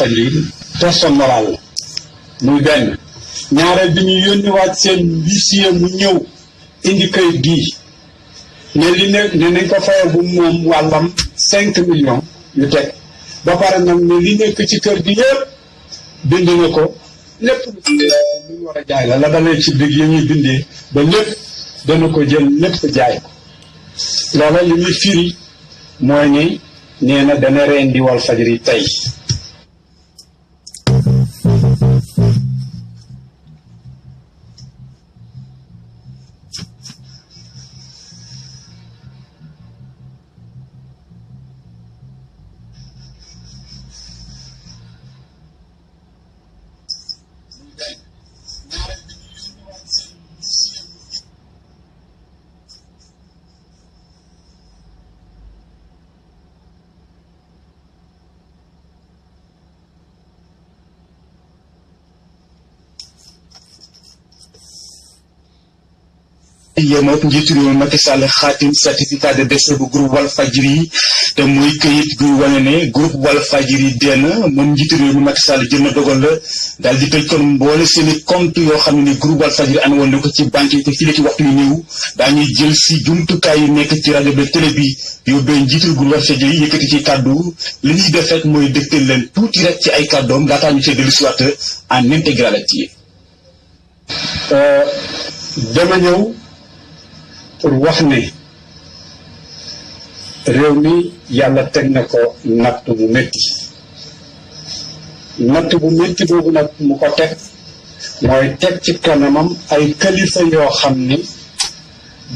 Walfadjri personne morale la muy benn ñaareel bi ñu yónniwaat seen huissier mu ñëw indi kayit gii ne li ne nañ ko fayal bu moom wàllam 5 millions yu teg ba pare nag ne li nekk ci kër gi yëpp bind na ko lépp lu ñu war a jaay la dalee ci big yi ñuy bindee ba lépp dana ko jël lépp jaay ko loola li muy firi mooy ni nee na dana rendi Walfadjri tey yemook njiitu réew mi Macky Sall xaatim certificat de décès bu groupe Walfadjri te muy këyit guy wane ne groupe Walfadjri dee na moom njiitu réew mi Macky Sall jël na dogal la daal di tëj kon mboole seeni compte yoo xam ne ni groupe Walfadjri amee woon na ko ci banque yi te fii la ci waxtu yu néew daañuy jël si jumtukaay yi nekk ci rajo bi télé bi yóbbee njiitul groupe Walfadjri yëkkati ci kàddu li ñuy def rek mooy dëgtal leen tuuti rek ci ay kàddoom laataa ñu see dellu si waat en intégralité. dama ñëw pour wax ne réew mi yàlla teg na ko natt bu métti boobu nag mu ko teg mooy teg ci kanamam ay kilifa yoo xam ni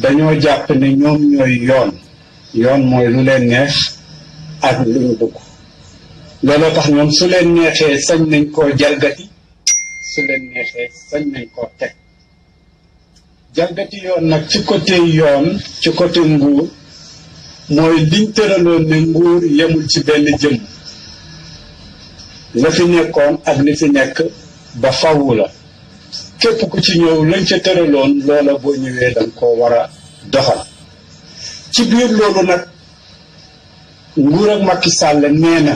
dañoo jàpp ne ñoom ñooy yoon mooy lu leen neex ak lu ñu bëgg looloo tax ñoom su leen neexee sañ nañ koo jalgati su leen neexee sañ nañ koo teg jalgati yoon nag ci côté yoon ci côté nguur mooy liñ tëraloon ne nguur yemul ci benn jëm la fi nekkoon ak li fi nekk ba fawwu la képp ku ci ñëw lañ ca tëraloon loola boo ñëwee danga ko war a doxal ci biir loolu nag nguur ak Macky Sall nee na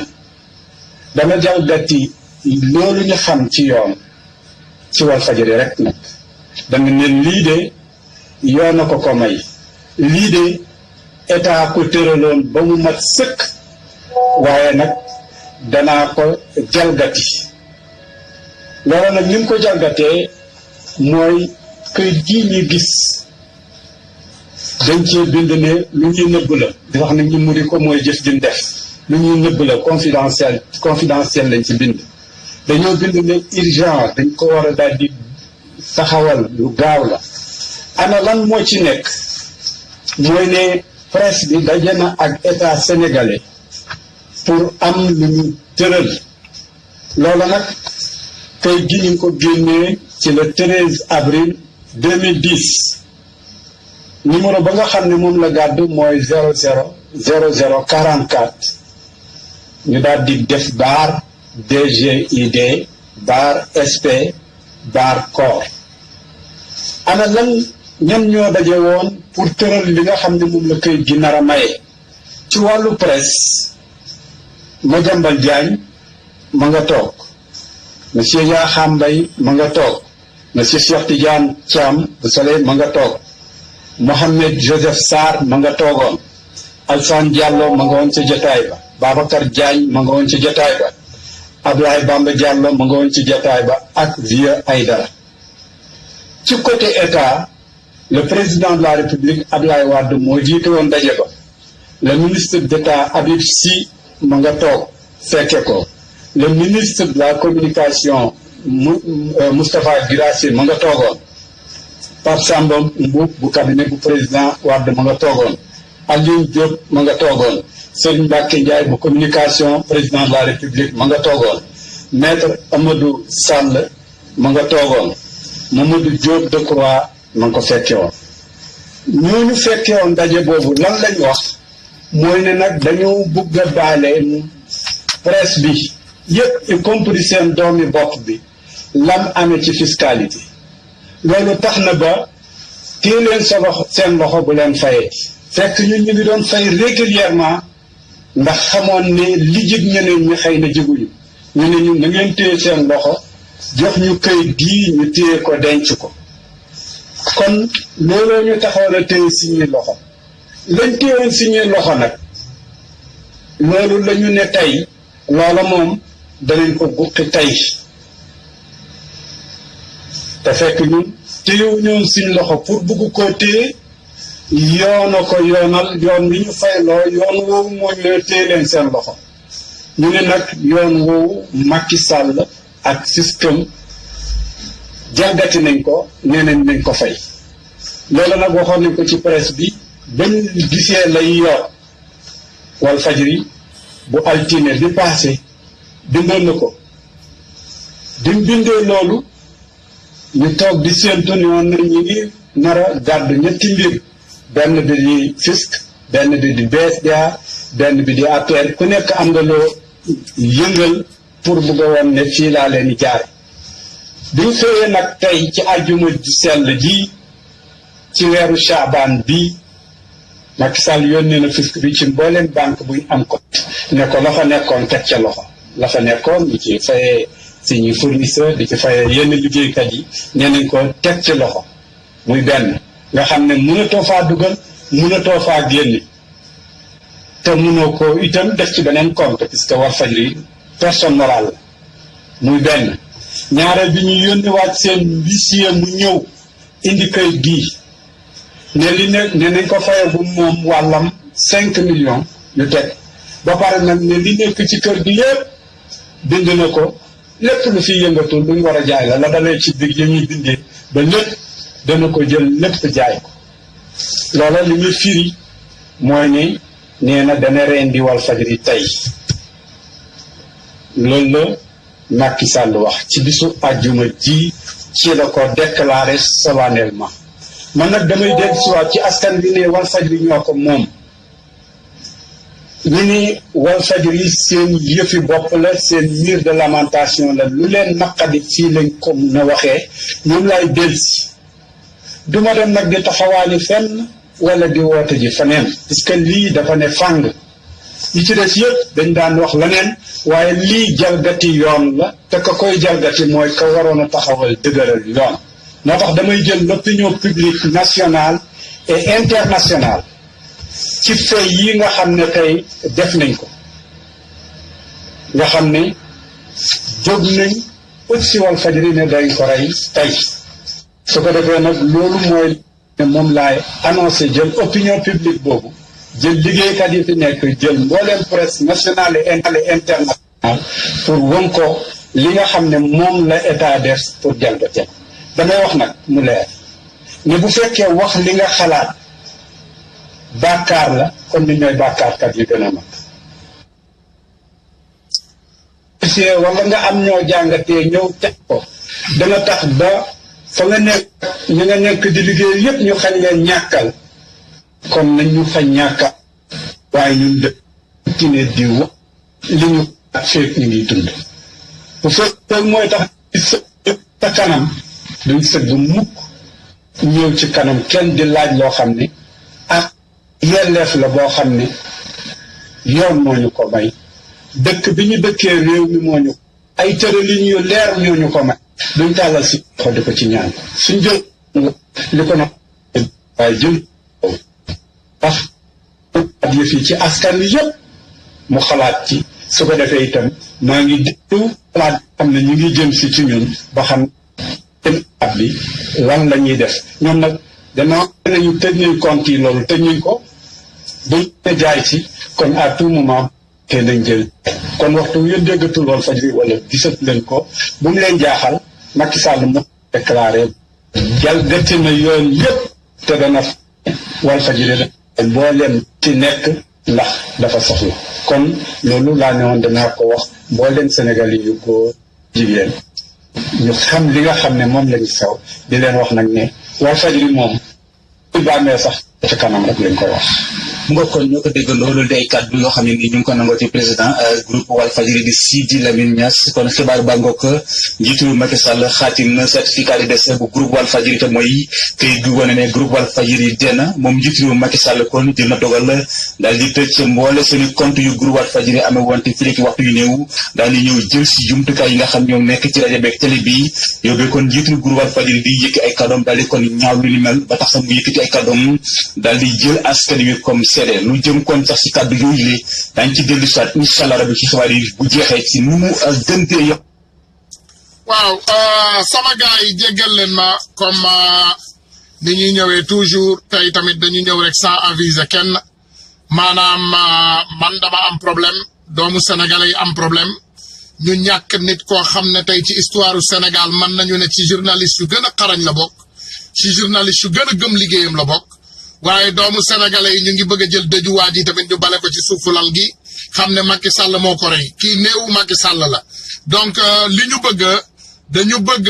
dana jalgati loolu ñu xam ci yoon ci Walfadjri rek nag danga ne lii de yoon na ko may lii de état ko tëraloon ba mu mat sëkk waaye nag danaa ko jalgati loolu nag ni mu ko jalgatee mooy këyit gi ñu gis dañ cee bind ne lu ñuy nëbb la di wax ne ñu muri ko mooy jëf jën def lu ñuy nëbb la confidentiel lañ ci bind dañoo bind ne urgent dañ ko war a daal di taxawal lu gaaw la ana lan moo ci nekk mooy ne presse bi daje na ak état sénégalais pour am lu ñu tëral loolu nag kay gi ñu ko génnee ci le 13 avril 2010 numéro ba nga xam ne moom la gàddu mooy 000044 ñu daal di def bar DGID bar SP bar corps ana lan ñan ñoo daje woon pour tëral li nga xam ne moom la këyit gi nar a maye ci wàllu presse Madiambal Diagne ma nga toog monsieur Yakham Mbaye ma nga toog monsieur Cheikh Tidiane Thiam bu Soleil ma nga toog Mohamed Joseph Sarr ma nga toogoon Alassane Diallo ma nga woon ca jotaay ba Babacar Diagne ma nga woon ca jotaay ba Ablaye Bamba Diallo ma nga woon ci jotaay ba ak Vieux Aïdara ci côté état le président de la république Ablaye Wade moo jiite woon daje ba le ministre d'état Habib Sy ma nga toog fekke ko le ministre de la communication Moustapha Guirassy ma nga toogoon Pape Samba Mboup bu cabinet bu président Wade ma nga toogoon Aliou Diop ma nga toogoon Serigne Mbacké Ndiaye bu communication président de la république ma nga toogoon maître Amadou Sall ma nga toogoon Mamadou Diop Decroix ma nga ko fekke woon ñooñu fekke woon daje boobu lan lañ wax mooy ne nag dañoo bëgg a baale presse bi yëpp y compris seen doomi bopp bi lam amee ci fiscalité loolu tax na ba téye leen seen loxo bu leen fayee fekk ñun ñu ngi doon fay régulièrement ndax xamoon ne li jig ñeneen ñi xëy na jiguñu ñu ne ñu na ngeen téye seen loxo jox ñu këyit gii ñu téye ko denc ko. kon looloo ñu taxaw na téye suñuy loxo lañ téyewoon suñuy loxo nag loolu la ñu ne tey loola moom danañ ko guqi tey te fekk ñun téyewu ñoon suñ loxo pour bugg koo téye yoona ko yoonal yoon bi ñu fayloo yoon woowu moo ñu téye leen seen loxo ñu ne nag yoon woowu Macky Sall ak système jalgati nañ ko nee nañ ko fay loolu nag waxoon nañ ko ci presse bi bañ gisee lay yor Walfadjri bu altine bi passé bindoon na ko bi mu bindee loolu ñu toog di séentu ne woon nañ ñu ngi nar a gàddu ñetti mbir benn bi di fisc benn bi di BSDA benn bi di APR ku nekk am nga loo yëngal pour bugg a woon ne fii laa leen di jaare bi ñu xëyee nag tey ci àjjuma ji sell ji ci weeru Chaabaan bi Macky Sall yónnee na fisc bi ci mbooleem banque buy am ko ne ko la fa nekkoon teg ca loxo la fa nekkoon ñu ci fayee suñuy fournisseur di ci fayee yenn liggéeykat yi nee nañ ko teg ci loxo muy benn nga xam ne mënatoo faa dugal mënatoo faa génne te mënoo ko itam def ci beneen compte puisque Walfadjri personne morale la muy benn ñaareel bi ñu yónni waat seen huissier mu ñëw indi kayit gii ne li ne ne nañ ko faye bu moom wàllam 5 millions yu teg ba pare nag ne li nekk ci kër gi yépp bind na ko lépp lu fi yëngatul lu ñu war a jaay la dalee ci big yi ñuy bindee ba lépp dana ko jël lépp jaay ko loola li muy firi mooy ni nee na dana rendi Walfadjri tey loolu la Macky Sall wax ci bisu àjjuma ji ci la ko déclaré solennellement man nag damay dellu si waat ci askan bi ne Walfadjri ñoo ko moom ñu ni Walfadjri seen yëfi bopp la seen mur de lamentation la lu leen naqadi fii lañ ko na waxee ñoom laay dellu si du ma dem nag di taxawaani fenn wala di woote ji feneen puisque lii dafa ne fàng yi ci des yëpp dañ daan wax leneen waaye lii jalgati yoon la te ka koy jalgati mooy ka waroon a taxawal dëgëral yoon moo tax damay jël l'opinion publique nationale et internationale ci fay yi nga xam ne tey def nañ ko nga xam ne jóg nañ ut si Walfadjri ne dañ ko rey tey su ko defee nag loolu mooy ne moom laay annoncé jël opinion publique boobu jël liggéeykat yi fi nekk jël mbooleem presse nationale et internationale pour won ko li nga xam ne moom la état def pour jalgati damay wax nag mu leer ne bu fekkee wax li nga xalaat bàkkaar la kon ni ñooy bàkkaarkat yi gën a mag wala nga am ñoo jàngatee ñëw teg ko dana tax ba fa nga nekk ñu nga nekk di liggéey yépp ñu xañ leen ñàkkal kon nañ ñu xañ ñàkkal waaye ñun de ne di wax li ñu ak feek ñu ngi dund bu fekk mooy tax sa kanam duñ sëgg mukk ñëw ci kanam kenn di laaj loo xam ne ak yelleef la boo xam ne yoon moo ñu ko may dëkk bi ñu dëkkee réew mi moo ñu ay tëralin yu leer ñoo ñu ko may duñ tàllal si xo di ko ci ñaan suñ jël li ko na waaye jël wax at yëf yi ci askan wi yëpp mu xalaat ci su ko defee itam maa ngi déglu xalaat xam ne ñu ngi jëm si ci ñun ba xam at bi lan la ñuy def ñoom nag danaa nañu tëj nañ compte yi loolu tëj nañ ko buñ ne jaay si kon à tout moment te nañ jël kon waxtu yéen déggatul Walfadjri wala gisatu leen ko bu mu leen jaaxal Macky Sall mu déclaré jalgati na yoon yëpp te dana Walfadjri mbooleem ci nekk ndax dafa soxla kon loolu laa ne woon danaa ko wax mbooleem Sénégal yi yu góor jigéen ñu xam li nga xam ne moom lañu saw di leen wax nag ne Walfadjri moom bàmmee sax te kanam rek lañ koy wax. mu nga kon ñoo ko déggandoo loolu day kàddu yoo xam ne ni ñu ngi ko nangoo ci président groupe Walfadjri di Sidi Lamine Niass kon xibaar baa ngoog njiitu Macky Sall xaatim na certificat de décès bu groupe Walfadjri te mooy këyit gu wane ne groupe Walfadjri dee na moom njiitu Macky Sall kon jël na dogal daal di tëj mboole seeni compte yu groupe Walfadjri amee wante fii ci waxtu yu néew daal di ñëw jël si jumtukaay yi nga xam ñoom nekk ci rajo beeg télé bi yóbbee kon njiitu groupe Walfadjri di yëkki ay kàddoom daal di kon ñaaw lu ni mel ba tax sax mu yëkkati ay kàddoom daal di jël askan wi comme lu jëm kon sax ci kàddu yooyu le daañu ci dellu soit incha allah rabi ci xibaar yi bu jeexee ci nu mu gëntee yëpp. waaw sama gars yi jéggal leen ma comme ni ñuy ñëwee toujours tey tamit dañuy ñëw rek sans aviser kenn maanaam man dama am problème doomu sénégalais yi am problème ñu ñàkk nit koo xam ne tey ci histoire du Sénégal mën nañu ne ci journaliste yu gën a xarañ la bokk ci journaliste yu gën a gëm liggéeyam la bokk. waaye doomu sénégalais yi ñu ngi bëgg a jël dëjuwaat yi tamit ñu bale ko ci suufu lal gi xam ne Macky Sall moo ko rey kii néewu Macky Sall la donc li ñu bëgg dañu bëgg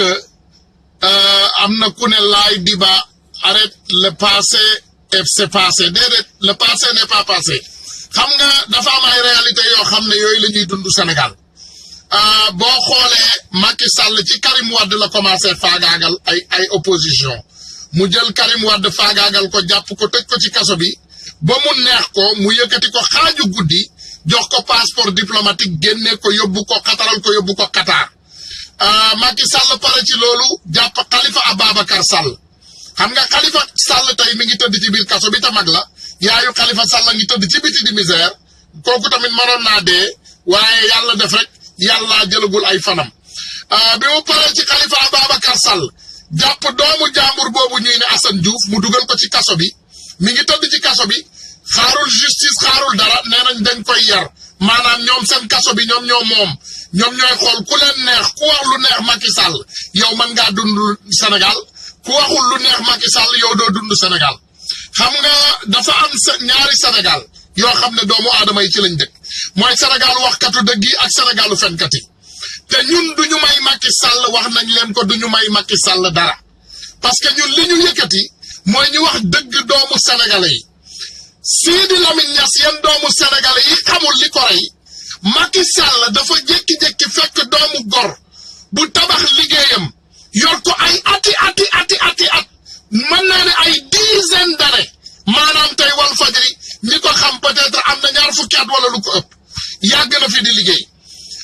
am na ku ne laay diba arrête le passé et c'est passé déedéet le passé n'est pas passé xam nga dafa am ay réalité yoo xam ne yooyu la ñuy dund Sénégal boo xoolee Macky Sall ci Karim Wade la commencé faagaagal ay opposition mu jël Karim Wade faagaagal ko jàpp ko tëj ko ci kaso bi ba mu neex ko mu yëkkati ko xaaju guddi jox ko passeport diplomatique génne ko yóbbu ko xataral ko yóbbu ko Qatar Macky Sall pare ci loolu jàpp Khalifa Ababacar Sall xam nga Khalifa Sall tey mi ngi tëdd ci biir kaso bi te mag la yaayu Khalifa Sall ngi tëdd ci biti di misère kooku tamit mënoon naa dee waaye yàlla def rek yàlla jëlagul ay fanam bi mu pare ci Khalifa Ababacar Sall jàpp doomu jàmbur boobu ñuy ne Assane Diouf mu dugal ko ci kaso bi mi ngi tëdd ci kaso bi xaarul justice xaarul dara nee nañ dañ koy yar maanaam ñoom seen kaso bi ñoom ñoom ñooy xool ku leen neex ku wax lu neex Macky Sall yow mën ngaa dund Sénégal ku waxul lu neex Macky Sall yow doo dund Sénégal xam nga dafa am ñaari Sénégal yoo xam ne doomu aadama yi ci lañ dëkk mooy Sénégal waxkatu dëgg yi ak Sénégalu fenkat yi te ñun duñu may Macky Sall wax nañ leen ko duñu may Macky Sall dara parce que ñun li ñu yëkkati mooy ñu wax dëgg doomu sénégalais yi Sidi Lamine Niass yéen doomu sénégalais yi xamul li ko rey Macky Sall dafa jékki-jékki fekk doomu gor bu tabax liggéeyam yor ko ay ati at mën naa ne ay dizaine d'années maanaam tey Walfadjri ñi ko xam peut-être am na ñaar fukki at wala lu ko ëpp yàgg na fi di liggéey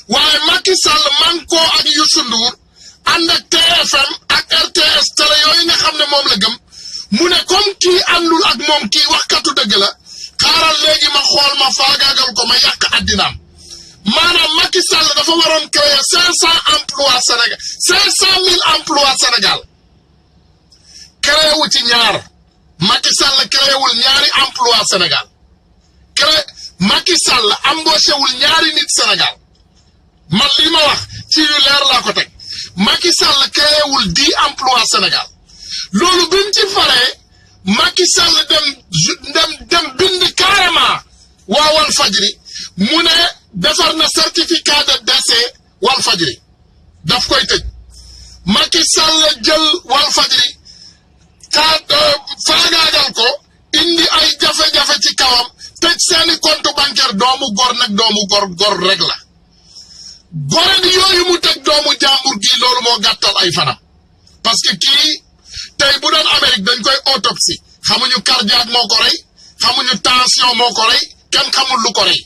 waaye Macky Sall man koo ak Youssou Ndour ànd ak TFM ak RTS télé yooyu nga xam ne moom la gëm mu ne comme kii àndul ak moom kii waxkatu dëgg la xaaral léegi ma xool ma faagaagal ko ma yàq addinaam maanaam Macky Sall dafa waroon créer 500 emplois Sénégal 500 000 emplois Sénégal créé wu ci ñaar Macky Sall créé wul ñaari emploi Sénégal Macky Sall embauché wul ñaari nit Sénégal man li ma wax ci yu leer laa ko teg Macky Sall créé wul 10 emplois Sénégal loolu bi mu ci faree Macky Sall dem bind carrément waa Walfadjri mu ne defar na certificat de décès Walfadjri daf koy tëj Macky Sall jël Walfadjri faagaagal ko indi ay jafe-jafe ci kawam tëj seeni compte bancaire doomu gor nag doomu gor rek la gore di yooyu mu teg doomu jàmbur gi loolu moo gàttal ay fanam parce que kii tey bu doon Amérique dañ koy autopsie xamuñu cardiaque moo ko rey xamuñu tension moo ko rey kenn xamul lu ko rey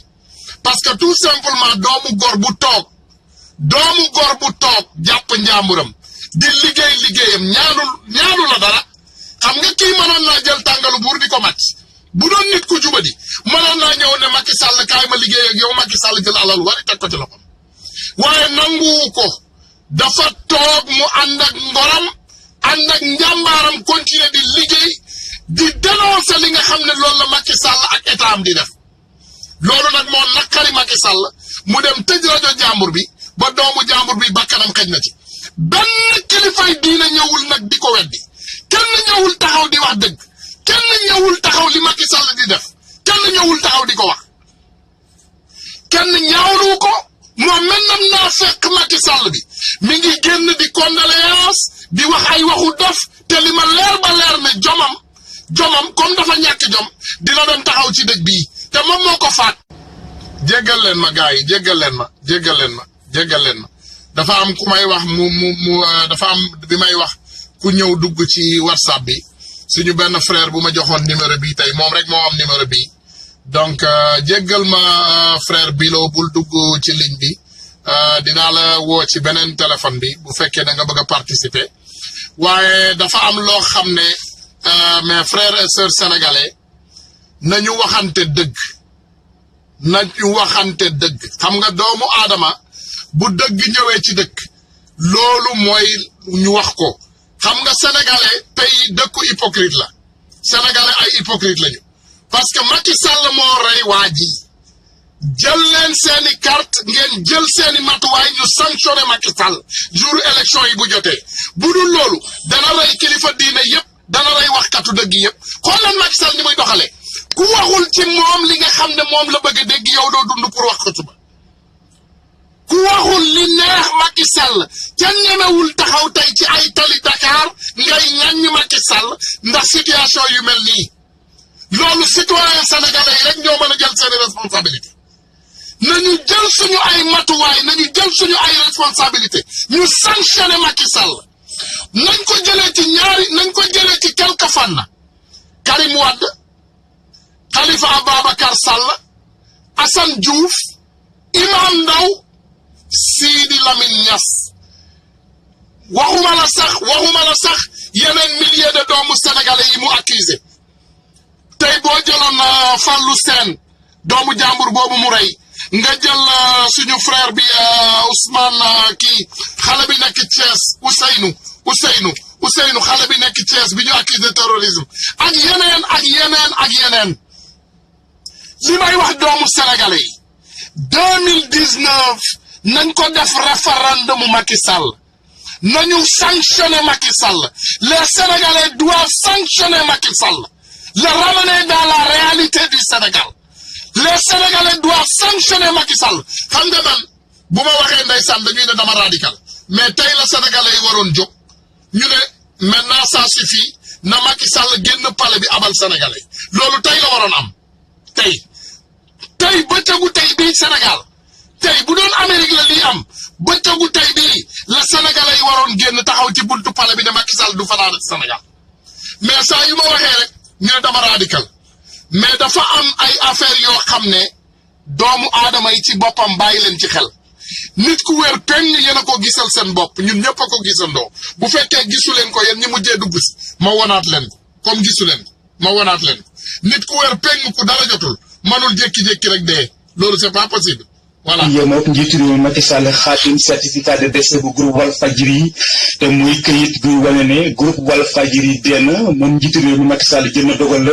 parce que tout simplement doomu gor bu toog jàpp njàmburam di liggéeyam ñaanu la dara xam nga kii mënoon naa jël tàngalu buur di ko màcc bu doon nit ku jubadi mënoon naa ñëw ne Macky Sall kaay ma liggéey ak yow Macky Sall jël alal wari teg ko ci loxoom waaye nanguwu ko dafa toog mu ànd ak ngoram ànd ak njàmbaaram continuer di liggéey di dénoncer li nga xam ne loolu la Macky Sall ak état am di def loolu nag moo naqari Macky Sall mu dem tëj rajo jàmbur bi ba doomu jàmbur bi bakkanam xëj na ci benn kilifay diina ñëwul nag di ko weddi kenn ñëwul taxaw di wax dëgg kenn ñëwul taxaw li Macky Sall di def kenn ñëwul taxaw di ko wax kenn ñaawlu ko moom maintenant naa fekk Macky Sall bi mi ngi génn di condoléance di wax ay waxu dof te li ma leer ba leer ne jomam jomam comme dafa ñàkk jom dina dem taxaw ci dëj bii te moom moo ko faat. jéggal leen ma gars yi jéggal leen ma dafa am ku may wax dafa am bi may wax ku ñëw dugg ci WhatsApp bi suñu benn frère bu ma joxoon numéro bi tey moom rek moo am numéro bi donc jéggal ma frère Bilo bul dugg ci ligne bi dinaa la woo ci beneen téléphone bi bu fekkee da nga bëgg a participer waaye dafa am loo xam ne mes frères et sœurs sénégalais nañu waxante dëgg xam nga doomu aadama bu dëgg ñëwee ci dëkk loolu mooy ñu wax ko xam nga sénégalais tey dëkku hypocrite la sénégalais ay hypocrite lañu parce que Macky Sall moo rey waa ji jël leen seeni carte ngeen jël seeni matuwaay ñu sanctionné Macky Sall jour élection yi bu jotee bu dul loolu dana rey kilifa diine yépp dana rey waxkatu dëgg yépp xool leen Macky Sall ni muy doxalee ku waxul ci moom li nga xam ne moom la bëgg a dégg yow doo dund pour wax ko suba ku waxul li neex Macky Sall kenn ñemewul taxaw tey ci ay tali Dakar ngay ŋàññ Macky Sall ndax situation yu mel nii loolu citoyen sénégalais yi rek ñoo mën a jël seeni responsabilité nañu jël suñu ay matuwaay nañu jël suñu ay responsabilité ñu sanctionné Macky Sall nañ ko jëlee ci quelque fan na Karim Wade Khalifa Ababacar Sall Assane Diouf Imam Ndaw Sidi Lamine Niass waxuma la sax yeneen milliers de doomu sénégalais yi mu accusé tey boo jëloon Fallou Sène doomu jàmbur boobu mu rey nga jël suñu frère bi Ousmane kii xale bi nekk Thiès Ousseynou xale bi nekk Thiès bi ñu accusé terrorisme ak yeneen li may wax doomu sénégalais yi 2019 nañ ko def référendum Macky Sall nañu sanctionner Macky Sall les sénégalais doivent sanctionner Macky Sall le ramener dans la réalité du Sénégal les sénégalais doivent sanctionner Macky Sall xam nga man bu ma waxee ndeysaan dañuy ne dama radical mais tey la sénégalais yi waroon jóg ñu ne maintenant ça suffit na Macky Sall génn palais bi abal sénégalais loolu tey la waroon am tey bëccëgu tey bii Sénégal tey bu doon Amérique la lii am bëccëgu tey bii la sénégalais yi waroon génn taxaw ci buntu palais bi ne Macky Sall du fanaan ci Sénégal mais saa yu ma waxee rek ñu ne dama radical mais dafa am ay affaire yoo xam ne doomu aadama yi ci boppam bàyyi leen ci xel nit ku wér peng yéen a ko gisal seen bopp ñun ñëpp a ko gisandoo bu fekkee gisu leen ko yéen ñi mujjee dugg si ma wonaat leen ko comme gisu leen ko ma wonaat leen ko nit ku wér peng ku dara jotul manul jékki-jékki rek dee loolu c'est pas possible voilà. yemook njiitu réew mi Macky Sall xaatim certificat de décès bu groupe Walfadjri te muy këyit guy wane ne groupe Walfadjri dee na moom njiitu réew mi Macky Sall jël na dogal la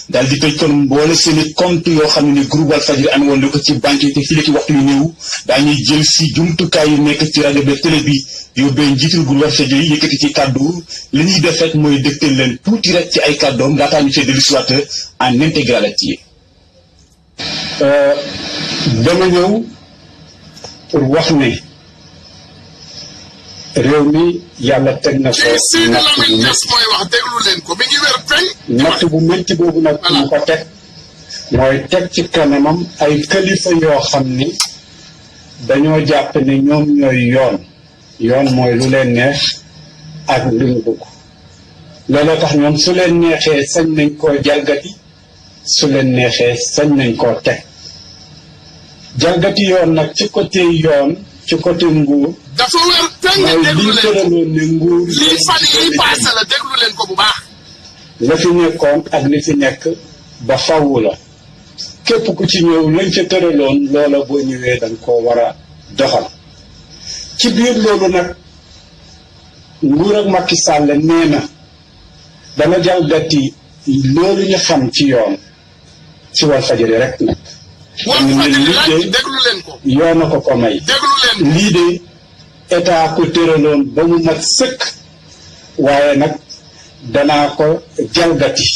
daal di tëj kon mboole seeni compte yoo xam ne groupe Walfadjri am woon na ko ci banque yi te fii la ci waxtu yu néew daañuy jël si jumtukaay yu nekk ci rajo bi télé bi yóbbee njiitu groupe Walfadjri yëkkati ci kàddu li ñuy def rek mooy dégtal leen tuuti rek ci ay kàddoom daataa ñu cee dellusiwaat en intégralité. dama ñëw pour wax ne réew mi yàlla teg na ko natt bu métti boobu nag mu ko teg mooy teg ci kanamam ay kilifa yoo xam ni dañoo jàpp ne ñoom ñooy yoon mooy lu leen neex ak luñ bëgg looloo tax ñoom su leen neexee sañ nañ koo jalgati su leen neexee sañ nañ koo teg jalgati yoon nag ci côté yoon ci côté nguur dafa wér peng déglu leen ko lii fan yi paase la déglu leen ko bu baax la fi nekkoon ak li fi nekk ba fawwu la képp ku ci ñëw lañ ca tëraloon loola boo ñëwee danga koo war a doxal ci biir loolu nag nguur ak Macky Sall nee na dana jalgati loolu ñu xam ci yoon ci Walfadjri rek nag déglu leen ko yoon na ko may lii de état ko tëraloon ba mu mat sëkk waaye nag danaa ko jalgati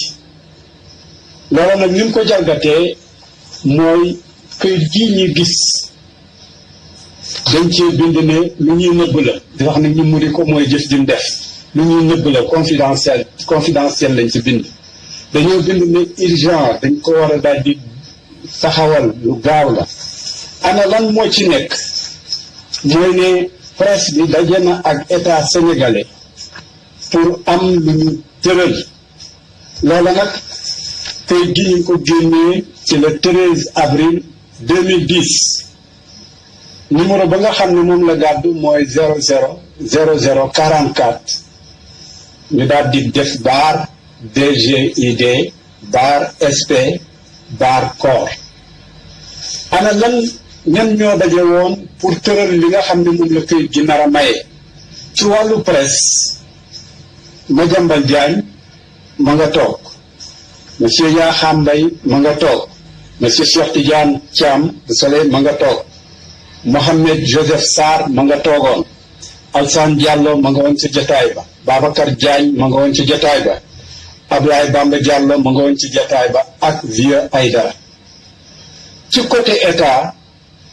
loolu nag ni mu ko jalgatee mooy këyit gi ñu gis dañ cee bind ne lu ñuy nëbb la di wax ne ñu muri ko mooy jëf jim def lu ñuy nëbb la confidentiel lañ ci bind dañoo bind ne urgent dañ ko war a daal di taxawal lu gaaw la. ana lan moo ci nekk mooy ne presse bi daje na ak état sénégalais pour am lu ñu tëral loola nag tey gi ñu ko génnee ci le 13 avril 2010 numéro ba nga xam ne moom la gàddu mooy 000044 ñu daal di def bar DGID bar SP bar corps. ana lan ñan ñoo daje woon pour tëral li nga xam ne moom la këyit gi nar a maye ci wàllu presse. Madiambal Diagne ma nga toog monsieur Yakham Mbaye ma nga toog monsieur Cheikh Tidiane Thiam bu Soleil ma nga toog Mohamed Joseph Sarr ma nga toogoon Alassane Diallo ma nga woon ci jataay ba Babacar Diagne ma nga woon ci jataay ba Ablaye Bamba Diallo ma nga woon ci jataay ba ak Vieux Aïdara. ci côté état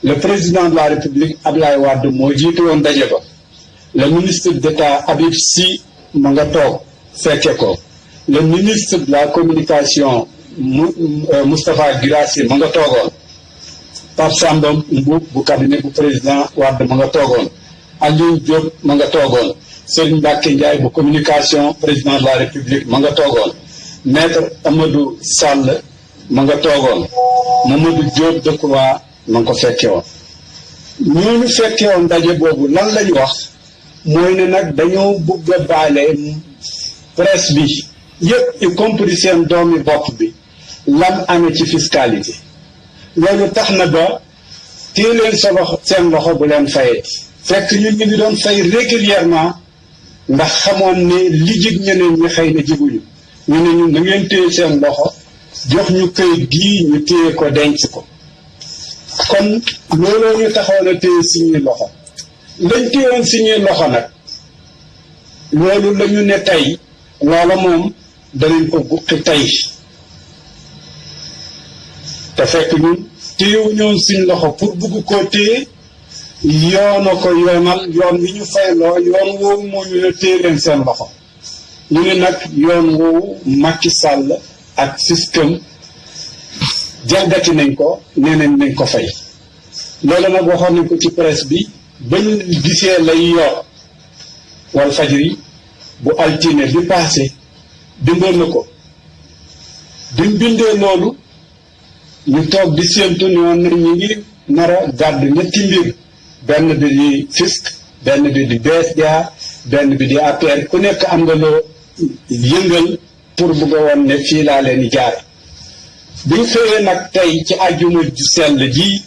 le président de la République Ablaye Wade moo jiitu woon daje ba le ministre d'État Habib Sy ma nga toog fekke ko le ministre de la communication Moustapha Guirassy ma nga toogoon Pape Samba Mboup bu cabinet bu président Wade ma nga toogoon Aliou Diop ma nga toogoon Serigne Mbacké Ndiaye bu communication président de la République ma nga toogoon maître Amadou Sall ma nga toogoon Mamadou Diop Decroix ma nga ko fekke woon ñooñu fekke woon daje boobu lan lañu wax mooy ne nag dañoo bëgg a baale presse bi yëpp y compris seen doomi bopp bi lam amee ci fiscalité loolu tax na ba téye leen sa loxo seen loxo bu leen fayeti fekk ñun ñu ngi doon fay régulièrement ndax xamoon ne li jig ñeneen ñi xëy na jiguñu ñu ne ñun na ngeen téye seen loxo jox ñu këyit gii ñu téye ko denc ko kon looloo ñu taxoon a téye suñuy loxo lañ téyewoon suñuy loxo nag loolu la ñu ne tey loola moom danañ ko buqi tey te fekk ñun téyewu ñoon suñ loxo pour bugg koo téye yoona ko yoonal yoon wi ñu fayloo yoon woowu moo ñu ne téye leen seen loxo ñu ne nag yoon woowu Macky Sall ak système jalgati nañ ko nee nañ ko fay loolu nag waxoon nañ ko ci presse bi bañ gisee lay yor Walfadjri bu altine bi passé bindoon na ko bi mu bindee loolu ñu toog di séentu ne woon nañ ñu ngi nar a gàddu ñetti mbir benn bi di fisc benn bi di BSDA benn bi di APR ku nekk am nga loo yëngal pour bugg a woon ne fii laa leen jaar bi ñu xëyee nag tey ci àjjuma ju sell ji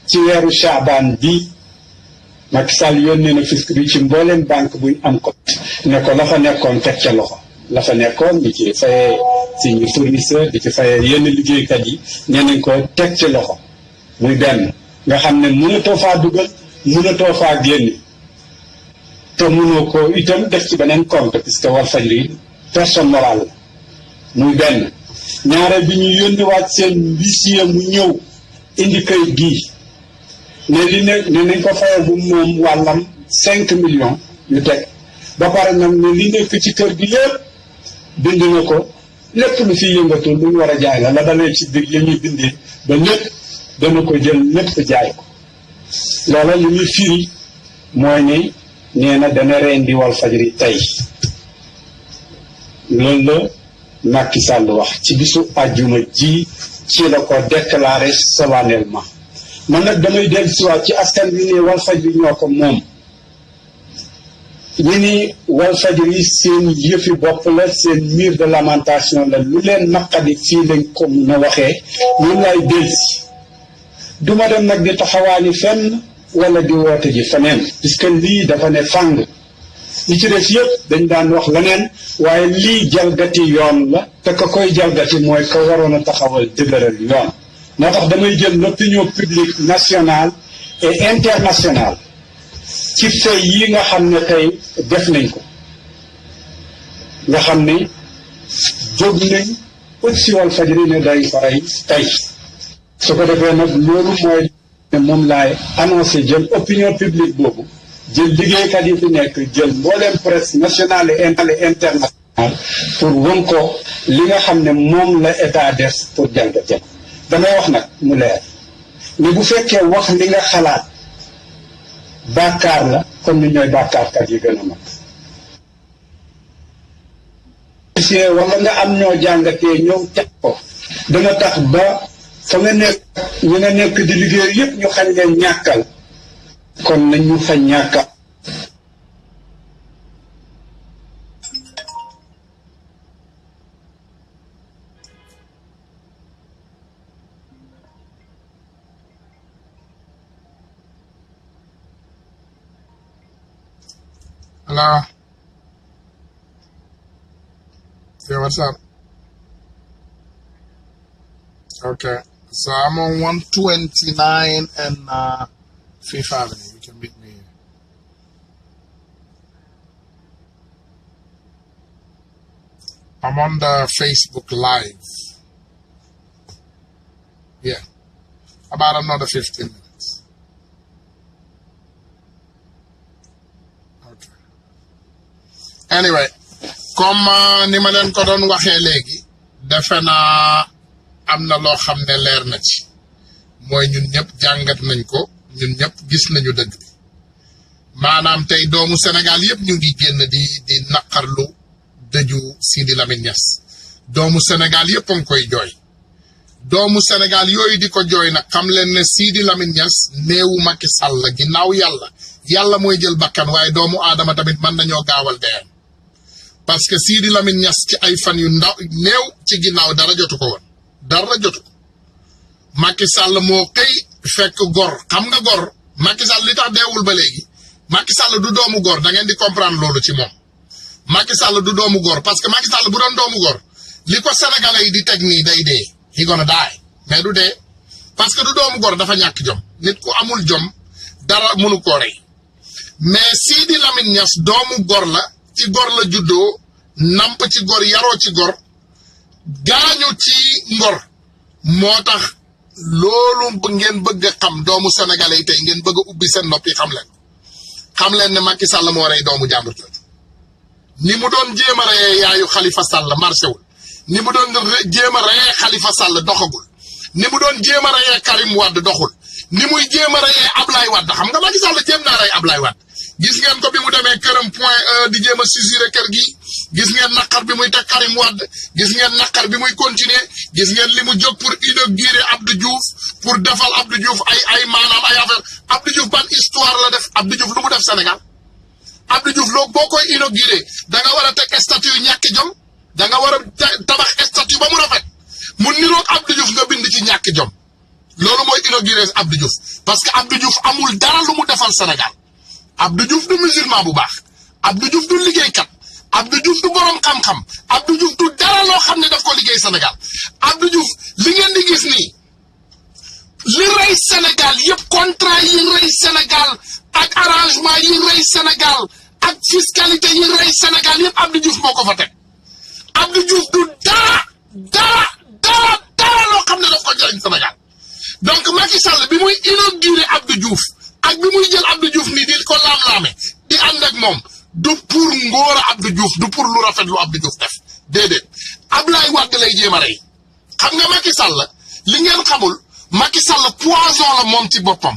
ci weeru Chaabaan bi Macky Sall yónnee na fisc bi ci mbooleem banque buñ am ko ne ko la fa nekkoon teg ca loxo la fa nekkoon di ci fayee suñu fournisseur di ci fayee yenn liggéeykat yi nee nañ ko teg ci loxo muy benn nga xam ne mënatoo faa dugal mënatoo faa génne te mënoo ko itam def ci beneen compte puisque Walfadjri personne morale la muy benn ñaare bi ñu yónni waat seen huissier mu ñëw indi kayit gii ne li ne nañ ko fayal bu moom wàllam 5 millions yu teg ba pare nag ne li nekk ci kër gi yëpp bind na ko lépp lu fi yëngatu lu ñu war a jaay la dalee ci biir yi ñuy bindee ba lépp dana ko jël lépp jaay ko loola li muy firi mooy ne nee na dana rendi Walfadjri tey loolu la Macky Sall wax ci bisu àjjuma ji ci la ko déclaré solennellement man nag damay dellu siwaat ci askan wi ne Walfadjri ñoo ko moom ñu ni Walfadjri seen yëfi bopp la seen mur de lamentation la lu leen naqadi fii lañ ko mun a waxee ñun lay delsi duma dem nag di taxawaani fenn wala di woote ji feneen puisque lii dafa ne fàng li ci des yëpp dañ daan wax leneen waaye lii jalgati yoon la te ka koy jalgati mooy ka waroon a taxawal dëgëral yoon moo tax damay jël l'opinion publique nationale et internationale ci fay yi nga xam ne tey def nañ ko nga xam ne jóg nañ ut si Walfadjri ne day ko rey tey su ko defee nag loolu mooy ne moom laay annoncé jël opinion publique boobu jël liggéeykat yi fi nekk jël mbooleem presse nationale et internationale pour won ko li nga xam ne moom la état def pour jalgati damay wax nag mu leer ni bu fekkee wax li nga xalaat bàkkaar la kon ñu ñooy bàkkaarkat yi gën a mag wala nga am ñoo jàngatee ñëw teg ko dana tax ba fa nga nekk ñi nga nekk di liggéey yépp ñu xañ leen ñàkkal kon nañ ñu fa ñàkkal Hello. Yeah, what's up? Okay. So I'm on 129 and Fifth Avenue. You can meet me here. I'm on the Facebook Live. Yeah. About another 15 minutes. Okay. Anyway, comme ni ma leen ko doon waxee léegi defe naa am na loo xam ne leer na ci mooy ñun ñëpp jàngat nañ ko ñun ñëpp gis nañu dëgg bi maanaam tey doomu Sénégal yëpp ñu ngi génn di naqarlu dëju Sidi Lamine Niass doomu Sénégal yëpp a ngi koy jooy doomu Sénégal yooyu di ko jooy nag xam leen ne Sidi Lamine Niass néewu Macky Sall ginnaaw yàlla mooy jël bakkan waaye doomu aadama tamit mën nañoo gaawal dee parce que Sidi Lamine Niass ci ay fan yu ndaw néew ci ginnaaw dara jotu ko woon dara jotu ko Macky Sall moo xëy fekk gor xam nga gor Macky Sall li tax deewul ba léegi Macky Sall du doomu gor da ngeen di comprendre loolu ci moom Macky Sall du doomu gor parce que Macky Sall bu doon doomu gor li ko sénégalais yi di teg nii day dee he gonna die mais du dee parce que du doomu gor dafa ñàkk jom nit ku amul jom dara mënu ko rey mais Sidi Lamine Niass doomu gor la ci gor la juddoo namp ci gor yaroo ci gor gaañu ci ngor moo tax loolu ngeen bëgg a xam doomu sénégalais yi tey ngeen bëgg a ubbi seen nopp yi xam leen ne Macky Sall moo rey doomu jàmbur jooju ni mu doon jéem a reyee yaayu Khalifa Sall marché wul ni mu doon jéem a reyee Khalifa Sall doxagul ni mu doon jéem a reyee Karim Wade doxul ni muy jéem a reyee Ablaye Wade xam nga Macky Sall jéem naa rey Ablaye Wade gis ngeen ko bi mu demee këram point 1 di jéem a susurrer kër gi gis ngeen naqar bi muy teg Karim Wade gis ngeen naqar bi muy continuer gis ngeen li mu jóg pour inaugurer Abdou Diouf pour defal Abdou Diouf ay maanaam ay affaire Abdou Diouf ban histoire la def Abdou Diouf lu mu def Sénégal Abdou Diouf loo boo koy inaugurer da nga war a teg statut yu ñàkk jom da nga war a tabax statut ba mu rafet mu niroog Abdou Diouf nga bind ci ñàkk jom loolu mooy inaugurer Abdou Diouf parce que Abdou Diouf amul dara lu mu defal Sénégal Abdou Diouf du musulman bu baax Abdou Diouf du liggéeykat Abdou Diouf du borom xam-xam Abdou Diouf du dara loo xam ne daf ko liggéey Sénégal Abdou Diouf li ngeen di gis nii li rey Sénégal yëpp contrat yi rey Sénégal ak arrangement yi rey Sénégal ak fiscalité yi rey Sénégal yëpp Abdou Diouf moo ko fa teg Abdou Diouf du dara loo xam ne daf ko jëriñ Sénégal donc Macky Sall bi muy inauguré Abdou Diouf ak bi muy jël Abdou Diouf nii di ko laam-laame di ànd ak moom du pour ngóora Abdou Diouf du pour lu rafet lu Abdou Diouf def déedéet Ablaye Wade lay jéem a rey xam nga Macky Sall li ngeen xamul Macky Sall poison la moom ci boppam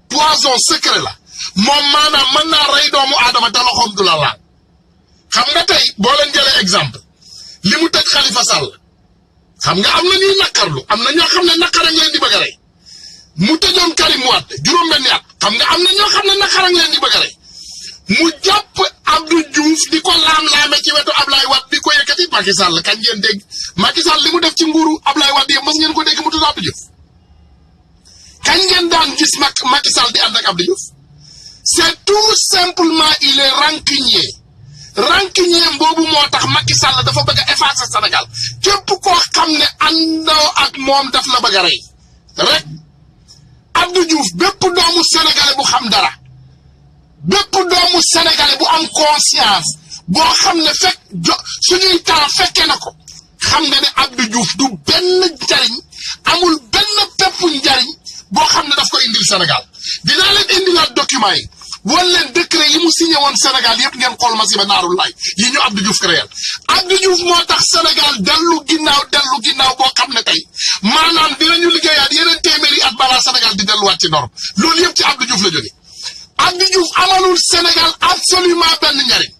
poison secret la moom maanaam mën naa rey doomu aadama te loxoom du la laal xam nga tey boo leen jëlee exemple li mu tëj Khalifa Sall xam nga am na ñuy naqarlu am na ñoo xam ne naqara leen di bëgg a rey mu tëjoon Karim Wade juróom-benni at xam nga am na ñoo xam ne naqara leen di bëgg a rey mu jàpp Abdou Diouf di ko laam-laame ci wetu Ablaye Wade di ko yëkkati Macky Sall kañ ngeen dégg Macky Sall li mu def ci nguuru Ablaye Wade yëpp mës ngeen ko dégg mu tudd Abdou Diouf kañ ngeen daan gis Macky Sall di ànd ak Abdou Diouf c'est tout simplement il est rancunier boobu moo tax Macky Sall dafa bëgg a effacer Sénégal képp koo xam ne àndoo ak moom daf la bëgg a rey rek Abdou Diouf bépp doomu sénégalais bu xam dara bépp doomu sénégalais bu am conscience boo xam ne suñuy temps fekke na ko xam nga ne Abdou Diouf du benn njariñ amul benn pépp njariñ boo xam ne daf ko indil Sénégal dinaa leen indilaat document yi wala leen décret yi mu signé woon Sénégal yëpp ngeen xool ma si ba naarul laay yi ñu Abdou Diouf créé Abdou Diouf moo tax Sénégal dellu ginnaaw boo xam ne tey maanaam dinañu liggéeyaat yeneen téeméeri at balaa Sénégal di delluwaat ci norme loolu yëpp ci Abdou Diouf la jógee Abdou Diouf amalul Sénégal absolument benn njariñ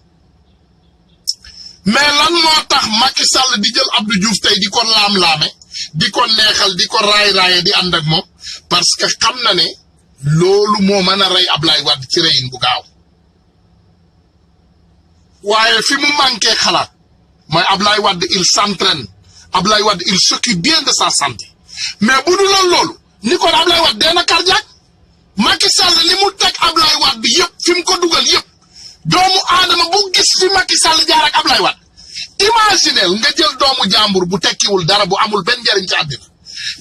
mais lan moo tax Macky Sall di jël Abdou Diouf tey di ko laam-laame di ko neexal di ko raay-raaye di ànd ak moom parce que xam na ne loolu moo mën a rey Ablaye Wade ci reyin bu gaaw waaye fi mu manqué xalaat mooy Ablaye Wade il s'entraîne Ablaye Wade il s'occupe bien de sa santé mais bu du loolu ni kon Ablaye Wade dee na cardiaque Macky Sall li mu teg Ablaye Wade yëpp fi mu ko dugal yëpp doomu aadama bu gis fi Macky Sall jaar ak Ablaye Wade imaginel nga jël doomu jàmbur bu tekkiwul dara bu amul benn njariñ ci àddina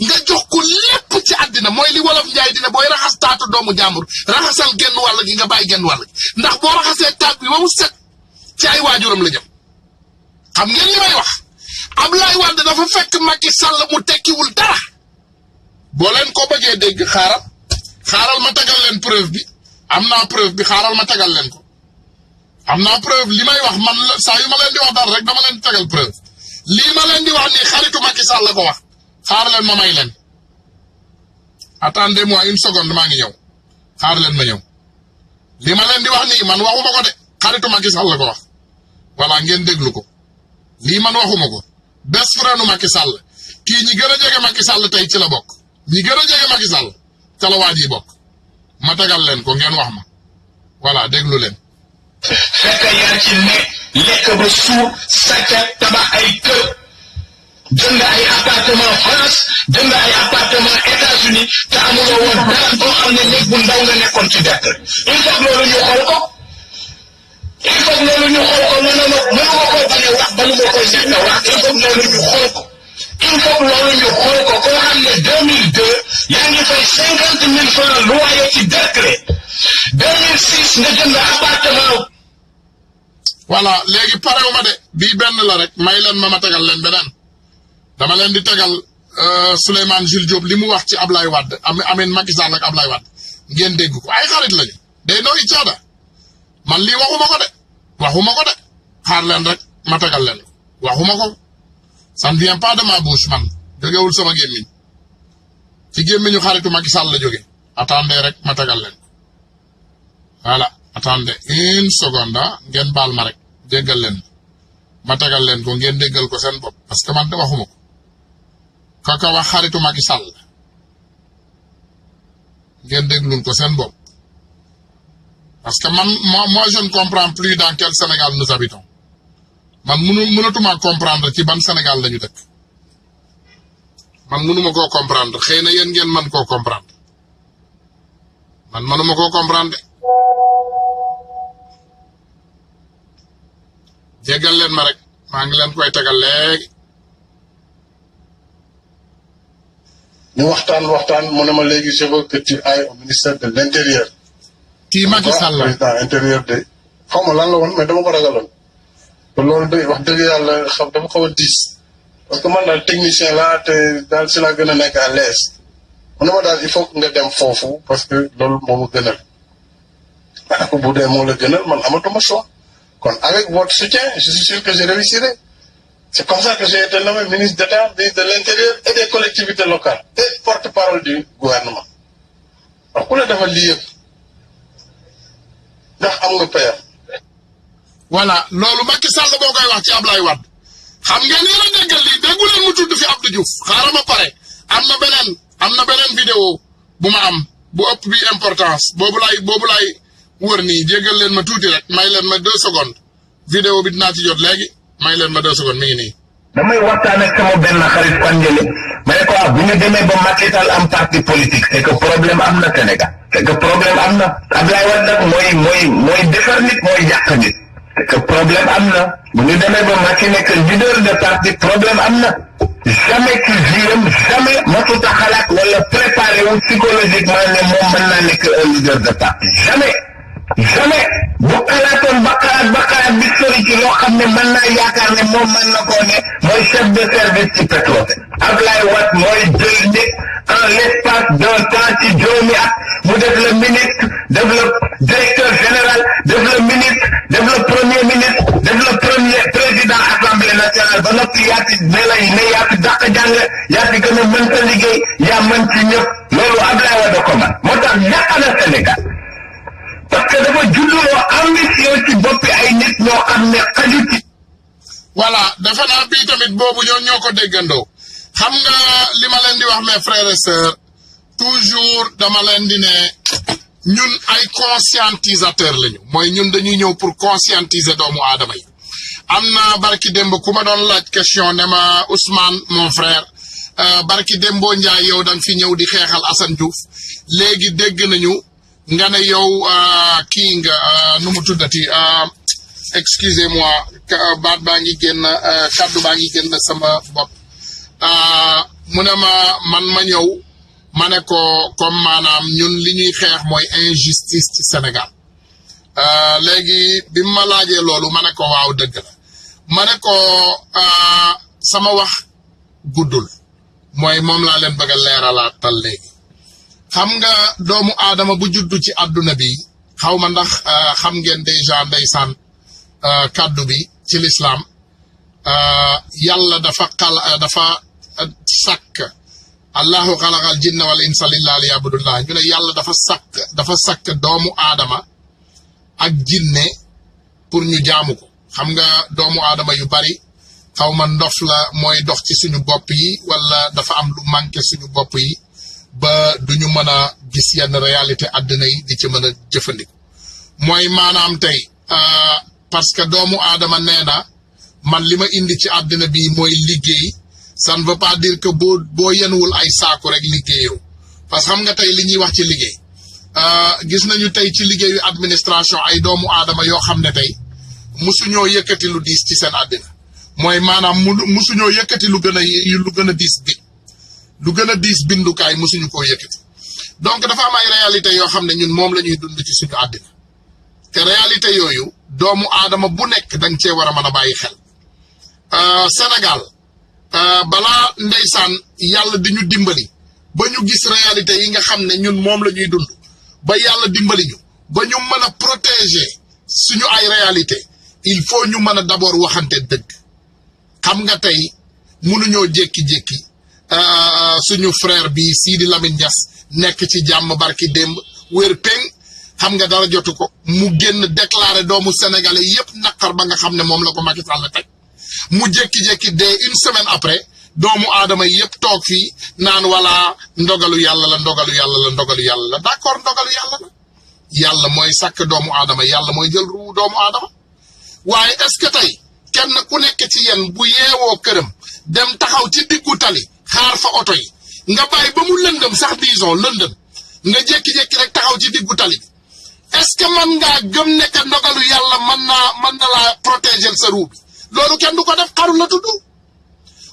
nga jox ko lépp ci àddina mooy li wolof njaay dina booy raxas taatu doomu jàmbur raxasal genn wàll gi nga bàyyi genn wàll gi ndax boo raxasee taat bi ba mu set ci ay waajuram la jëm xam ngeen li may wax Ablaye Wade dafa fekk Macky Sall mu tekkiwul dara boo leen ko bëggee dégg xaaral ma tegal leen preuve bi am naa preuve bi xaaral ma tegal leen ko am naa preuve li may wax man saa yu ma leen di wax dara rek dama leen tegal preuve lii ma leen di wax nii xaritu Macky Sall la ko wax xaar leen ma may leen attendez-moi une seconde maa ngi ñëw xaar leen ma ñëw li ma leen di wax nii man waxuma ko de xaritu Macky Sall la ko wax voilà ngeen déglu ko lii man waxuma ko best friend Macky Sall kii ñi gën a jege Macky Sall tey ci la bokk ñi gën a jege Macky Sall ca la waa ji bokk ma tegal leen ko ngeen wax ma voilà déglu leen. fekk yaa ci ne lekk ba suur sàcca tabax ay kër jënd ay appartement France jënd ay appartement États-Unis te amuloo woon dara boo xam ne néeg bu ndaw nga nekkoon ci dëkk il faut loolu ñu xool ko il faut loolu ñu xool ko mënu ma koy bañ a wax balu ma koy ñàkk a wax il faut loolu ñu xool ko il faut loolu ñu xool ko koo xam ne 2002 yaa ngi fay 50 000 francs loyer ci décret 2006 nga jënd appartement. voilà léegi parewu ma de bii benn la rek may leen ma tegal leen beneen dama leen di tegal Souleymane Jules Diop li mu wax ci Ablaye Wade amin Macky Sall ak Ablaye Wade ngeen dégg ko ay xarit lañu day noo each other man lii waxuma ko de xaar leen rek ma tegal leen waxuma ko ça ne vient pas de ma bouche man jógewul sama gémmiñ ci gémmiñu xaritu Macky Sall la jóge attendez rek ma tegal leen voilà attendez une seconde ngeen baal ma rek déggal leen ma tegal leen ko ngeen déggal ko seen bopp parce que man de waxuma ko kaka wax xaritu Macky Sall ngeen déglul ko seen bopp parce que man moi je ne comprends plus dans quel Sénégal nous habitons man mënatuma comprendre ci ban Sénégal lañu dëkk man mënuma koo comprendre xëy na yéen ngeen mën koo comprendre man mënuma koo comprendre jéggal leen ma rek maa ngi leen koy tegal léegi. ñu waxtaan mu ne ma léegi je veux que tu ailles au ministère de l'intérieur. kii Macky Sall la président intérieur de xaw ma lan la woon mais dama ko ragaloon. te loolu de wax dëgg yàlla dafa xaw a diis. parce que man daal technicien laa te daal si laa gën a nekk à l'aise. mu ne ma daal il faut que nga dem foofu parce que loolu moo ma gënal. ma ne ko bu dee moo la gënal man amatuma choix. kon avec votre soutien je suis sûr que je réussirai. C'est comme ça que j'ai été nommé ministre d'État, ministre de l'Intérieur et des collectivités locales et porte-parole du gouvernement. Alors, ku la defal lii yëpp ndax am nga payam. voilà loolu Macky Sall boo koy wax ci Ablaye Wade xam ngeen yéen a déggal lii déggu leen mu tudd fi Abdou Diouf xaaral ma pare am na beneen vidéo bu ma am bu ëpp bi importance boobu laay wër nii jéggal leen ma tuuti rek may leen ma 2 secondes vidéo bi dinaa ci jot léegi. may leen ma 2 secondes mi ngi nii. damay waxtaan ak sama benn xarit Pangele ma ne ko bu ñu demee ba Macky Sall am parti politique c'est que problème am na Sénégal c'est que problème am na Abdoulaye Wade nag mooy defar nit mooy yàq nit c'est que problème am na bu ñu demee ba Macky nekk leader de parti problème am na jamais ci viam jamais mosut a xalaat wala préparé wu psychologiquement ne moom mën naa nekk un leader de parti jamais bu xalaatoon ba xalaat bi sori ci loo xam ne mën naa yaakaar ne moom mën na koo ne mooy chef de service ci pétrole Ablaye Wade mooy jël nit en l'espace d'un temps ci juróomi at mu def le ministre def le directeur général def yaa fi ne yaa fi dàq jàng yaa fi gën a mënta liggéey yaa mën ci ñëpp loolu Abdoulaye Wade ko man moo tax yàq na Sénégal parce que dafa judduloo ambition ci boppi ay nit ñoo xam ne xaju ci. voilà defe naa bii tamit boobu ñoo ko déggandoo xam nga li ma leen di wax mes frères et sœurs toujours dama leen di ne ñun ay conscientisateur lañu mooy ñun dañuy ñëw pour conscientiser doomu aadama yi am na barki démb ku ma doon laaj question ne ma Ousmane mon frère barki démboo Njaay yow da nga fi ñëw di xeexal Assane Diouf léegi dégg nañu nga ne yow kii nga nu mu tuddati excusez-moi baat baa ngi génn kàddu baa ngi génn sama bopp mu ne man ma ñëw ma ne ko comme maanaam ñun li ñuy xeex mooy injustice ci Sénégal léegi bi ma laajee loolu ma ne ko waaw dëgg la ma ne ko sama wax guddul mooy moom laa leen bëgg a leeralaatal léegi xam nga doomu aadama bu juddu ci àdduna bi xaw ma ndax xam ngeen déjà ndeysaan kàddu bi ci lislaam yàlla dafa sàkk allahu xalaqal jinna wal insa lillahi liya'budullah ñu ne yàlla dafa sàkk doomu aadama ak jinne pour ñu jaamu ko xam nga doomu aadama yu bari xaw ma ndof la mooy dox ci suñu bopp yi wala dafa am lu manqué suñu bopp yi ba duñu mën a gis yenn réalité àddina yi di ci mën a jëfandiku mooy maanaam tey parce que doomu aadama nee na man li ma indi ci àddina bi mooy liggéey ça ne veut pas dire que boo yenuwul ay saaku rek liggéeyoo parce que xam nga tey li ñuy wax ci liggéey gis nañu tey ci liggéeyu administration ay doomu aadama yoo xam ne tey musuñoo yëkkati lu diis ci seen àddina mooy maanaam musuñoo yëkkati lu gën a diis bi lu gën a diis bindukaay musuñu koo yëkkati donc dafa am ay réalité yoo xam ne ñun moom la ñuy dund ci suñu àddina te réalité yooyu doomu aadama bu nekk danga cee war a mën a bàyyi xel Sénégal balaa ndeysaan yàlla di ñu dimbali ba ñu gis réalité yi nga xam ne ñun moom la ñuy dund ba yàlla dimbali ñu ba ñu mën a protéger suñu ay réalité il faut ñu mën a d'abord waxante dëgg xam nga tey mënuñoo jékki-jékki suñu frère bi Sidi Lamine Niass nekk ci jàmm barki démb wér peng xam nga dara jotu ko mu génn déclaré doomu sénégalais yépp naqar ba nga xam ne moom la ko Macky Sall teg mu jékki-jékki dee une semaine après doomu aadama yépp toog fii naan wala ndogalu yàlla la d'accord ndogalu yàlla la yàlla mooy sàkk doomu aadama yàlla mooy jël ruu doomu aadama waaye est-ce que tey kenn ku nekk ci yéen bu yeewoo këram dem taxaw ci diggu tali xaar fa oto yi nga bàyyi ba mu lëndëm sax disons lëndëm nga jékki-jékki rek taxaw ci diggu tali bi est-ce que man ngaa gëm ne que ndogalu yàlla mën na laa protéger sa ruu bi loolu kenn du ko def xaru la tudd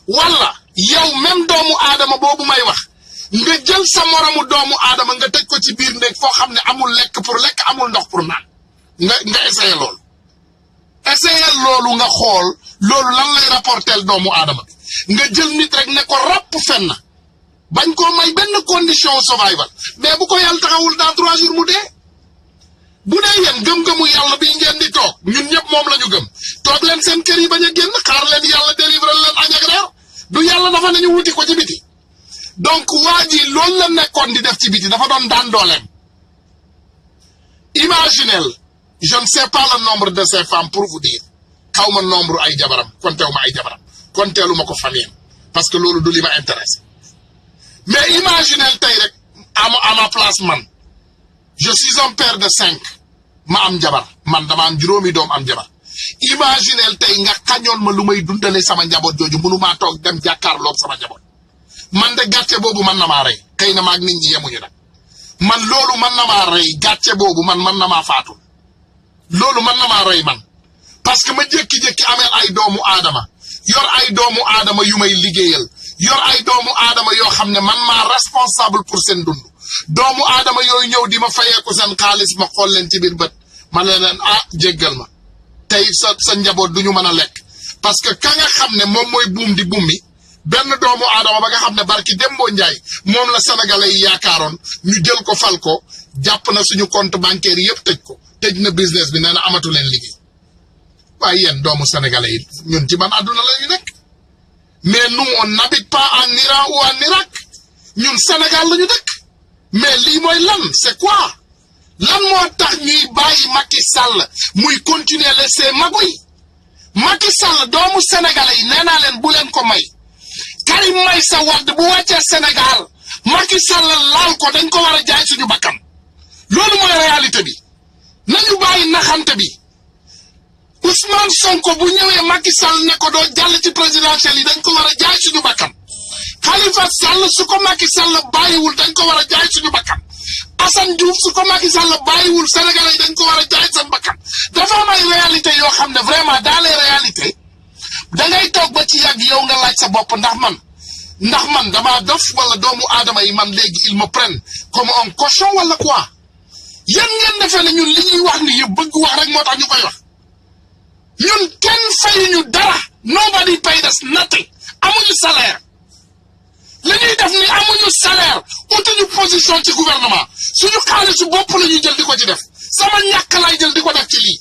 wala yow même doomu aadama boobu may wax nga jël sa moromu doomu aadama nga tëj ko ci biir néeg foo xam ne amul lekk pour lekk amul ndox pour naan nga essayer loolu nga xool loolu lan lay rapporter doomu aadama bi nga jël nit rek ne ko ràpp fenn bañ koo may benn condition survival mais bu ko yàlla taxawul dans 3 jours mu dee bu dee yéen gëm-gëmu yàlla bi ngeen di toog ñun ñëpp moom la ñu gëm toog leen seen kër yi bañ a génn xaar leen yàlla délivrer leen añ ak reer du yàlla dafa nañu wuti ko ci biti donc waa ji loolu la nekkoon di def ci biti dafa doon daan dooleem imaginez je ne sais pas le nombre de ces femmes pour vous dire xaw ma nombre ay jabaram konteewu ma ay jabaram konteelu ma ko famille parce que loolu du li ma intéressé mais imaginez tey rek à ma place man je suis un père de 5 ma am jabar man dama am juróomi doom am jabar imaginez tey nga xañoon ma lu may dundale sama njaboot jooju mënumaa toog dem jàkkaarloog sama njaboot man de gàcce boobu man na maa rey xëy na maag nit ñi yemuñu nag man loolu man na maa rey gàcce boobu man na maa faatul loolu man na maa rey man parce que ma jékki-jékki amee ay doomu aadama yor ay doomu aadama yu may liggéeyal yor ay doomu aadama yoo xam ne man maa responsable pour seen dund doomu aadama yooyu ñëw di ma fayeeku seen xaalis ma xool leen ci biir bët ma leen jéggal ma tey sa njaboot du ñu mën a lekk parce que ka nga xam ne moom mooy buum di bummi benn doomu aadama ba nga xam ne barki Dembo Njaay moom la sénégalais yi yaakaaroon ñu jël ko fal ko jàpp na suñu compte bancaire yépp tëj ko tëj na business bi nee na amatu leen liggéey waaye yéen doomu sénégalais yi ñun ci ban àdduna la ñu nekk mais nous on n'habite pas en Iran ou en Irak ñun Sénégal lañu dëkk mais lii mooy lan c'est quoi lan moo tax ñuy bàyyi Macky Sall muy continuer laisser magouille Macky Sall doomu sénégalais yi nee naa leen bu leen ko may Karim Meïssa Wade bu wàccee Sénégal Macky Sall laal ko dañ ko war a jaay suñu bakkan loolu mooy réalité bi nañu bàyyi naxante bi Ousmane Sonko bu ñëwee Macky Sall ne ko doo jàll ci présidentiel yi dañ ko war a jaay suñu bakkan Khalifa Sall su ko Macky Sall bàyyiwul dañ ko war a jaay suñu bakkan Assane Diouf su ko Macky Sall bàyyiwul Sénégalais yi dañ ko war a jaay seen bakkan dafa am ay réalité yoo xam ne vraiment dans les réalités da ngay toog ba ci yàgg yow nga laaj sa bopp ndax man damaa dof wala doomu aadama yi man léegi ils me prennent comme un cochon wala quoi yéen ngeen defee ne ñun li ñuy wax ni yëpp bëgg wax rek moo tax ñu koy wax ñun kenn fayuñu dara nobody paid us nothing amuñu salaire li ñuy def ni amuñu salaire utuñu position ci gouvernement suñu xaalisu bopp la ñuy jël di ko ci def sama ñàkk lay jël di ko def ci lii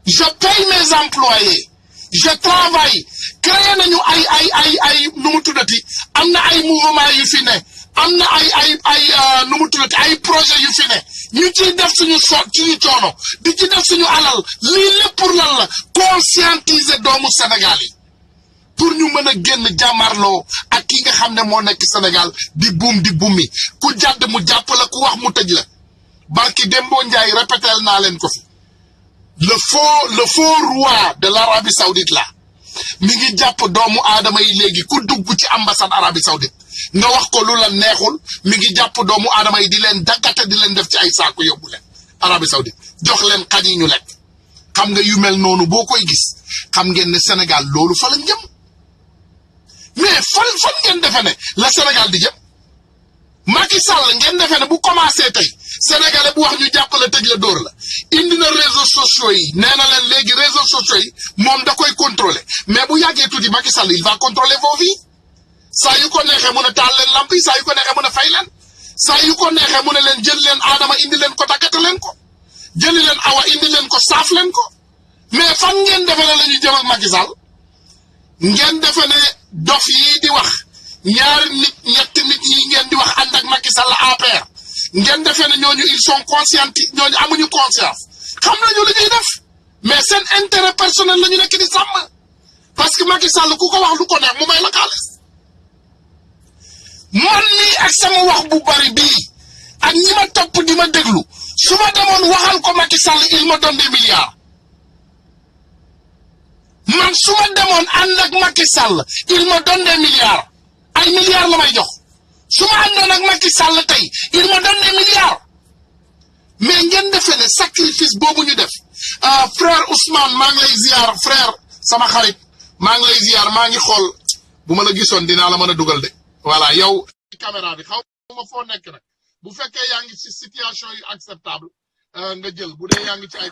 je paye mes employés je travaille créé nañu ay nu mu tuddati am na ay mouvement yu fi ne am na ay nu mu tuddati ay projet yu fi ne ñu ciy def suñu coono di ci def suñu alal lii lépp pour lan la conscientiser doomu Sénégal yi pour ñu mën a génn jàmmarloo ak ki nga xam ne moo nekk Sénégal di buumi ku jàdd mu jàpp la ku wax mu tëj la barki Dembo Ndiaye répétel naa leen ko fi le faux roi de l'Arabie Saoudite là mi ngi jàpp doomu aadama yi léegi ku dugg ci ambassade Arabie Saoudite nga wax ko lu la neexul mi ngi jàpp doomu aadama yi di leen daggate di leen def ci ay saako yóbbu leen Arabie Saoudite jox leen xaj yi ñu lekk xam nga yu mel noonu boo koy gis xam ngeen ne Sénégal loolu fa la jëm mais fan ngeen defe ne la Sénégal di jëm Macky Sall ngeen defe ne bu commencé tey Sénégalais bu wax ñu jàppale tëj la dóor la indi na réseaux sociaux yi nee na leen léegi réseaux sociaux yi moom da koy contrôler mais bu yàggee tuuti Macky Sall il va contrôler vos vies saa yu ko neexee mun a taal leen lamp yi saa yu ko neexee mun a fay leen saa yu ko neexee mun a leen jël leen aadama indi leen ko takkate leen ko jëli leen awa indi leen ko saaf leen ko mais fan ngeen defe ne la ñu jëm ak Macky Sall ngeen defe ne dof yi di wax ñaari nit ñetti nit yi ngeen di wax ànd ak Macky Sall APR ngeen defee ne ñooñu ils sont conscients ñooñu amuñu conscience xam nañu li ñuy def mais seen intérêt personnel la ñu nekk di sàmm parce que Macky Sall ku ko wax lu ko neex mu may la xaalis man mii ak sama wax bu bari bii ak ñi ma topp di ma déglu su ma demoon waxal ko Macky Sall il me donne des milliards man su ma demoon ànd ak Macky Sall il me donne des milliards ay milliards la may jox su ma àndoon ak Macky Sall tey il me donne des milliards mais ngeen defee ne sacrifice boobu ñu def frère Ousmane maa ngi lay ziar frère sama xarit maa ngi lay ziar maa ngi xool bu ma la gisoon dinaa la mën a dugal de voilà yow caméra bi xaw ma foo nekk rek bu fekkee yaa ngi ci situation yu acceptable nga jël bu dee yaa ngi ci ay